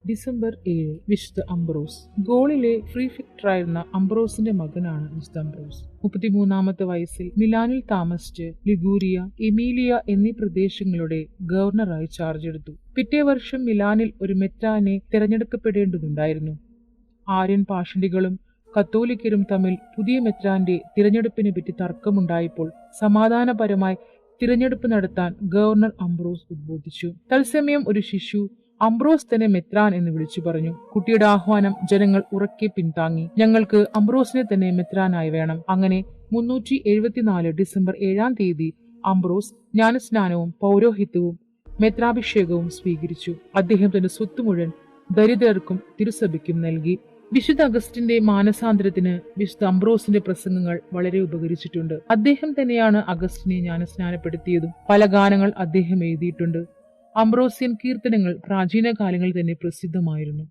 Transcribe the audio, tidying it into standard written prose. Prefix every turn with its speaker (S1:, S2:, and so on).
S1: December 7 വിശുദ്ധ അംബ്രോസ്. ഗോളിലെ പ്രീഫെക്ടറായിരുന്ന അംബ്രോസിന്റെ മകനാണ് വിശുദ്ധ അംബ്രോസ്. 33-ാമത്തെ വയസ്സിൽ മിലാനിൽ താമസിച്ച് ലിഗൂരിയ, എമീലിയ എന്നീ പ്രദേശങ്ങളുടെ ഗവർണറായി ചാർജ് എടുത്തു. പിറ്റേ വർഷം മിലാനിൽ ഒരു മെത്രാനെ തിരഞ്ഞെടുക്കപ്പെടേണ്ടതുണ്ടായിരുന്നു. ആര്യൻ പാഷണ്ഡികളും കത്തോലിക്കരും തമ്മിൽ പുതിയ മെത്രാന്റെ തിരഞ്ഞെടുപ്പിനെ പറ്റി തർക്കമുണ്ടായപ്പോൾ സമാധാനപരമായി തിരഞ്ഞെടുപ്പ് നടത്താൻ ഗവർണർ അംബ്രോസ് ഉദ്ബോധിച്ചു. തത്സമയം ഒരു ശിശു അംബ്രോസ് തന്നെ മെത്രാൻ എന്ന് വിളിച്ചു പറഞ്ഞു. കുട്ടിയുടെ ആഹ്വാനം ജനങ്ങൾ ഉറക്കെ പിന്താങ്ങി. ഞങ്ങൾക്ക് അംബ്രോസിനെ തന്നെ മെത്രാനായി വേണം. അങ്ങനെ 374 ഡിസംബർ 7-ാം തീയതി അംബ്രോസ് ജ്ഞാനസ്നാനവും പൗരോഹിത്യവും മെത്രാഭിഷേകവും സ്വീകരിച്ചു. അദ്ദേഹം തന്റെ സ്വത്ത് മുഴുവൻ ദരിദ്രർക്കും തിരുസഭയ്ക്കും നൽകി. വിശുദ്ധ അഗസ്റ്റിന്റെ മാനസാന്തരത്തിന് വിശുദ്ധ അംബ്രോസിന്റെ പ്രസംഗങ്ങൾ വളരെ ഉപകരിച്ചിട്ടുണ്ട്. അദ്ദേഹം തന്നെയാണ് അഗസ്റ്റിനെ ജ്ഞാനസ്നാനപ്പെടുത്തിയതും. പല ഗാനങ്ങൾ അദ്ദേഹം എഴുതിയിട്ടുണ്ട്. അംബ്രോസിയൻ കീർത്തനങ്ങൾ പ്രാചീന കാലങ്ങളിൽ തന്നെ പ്രസിദ്ധമായിരുന്നു.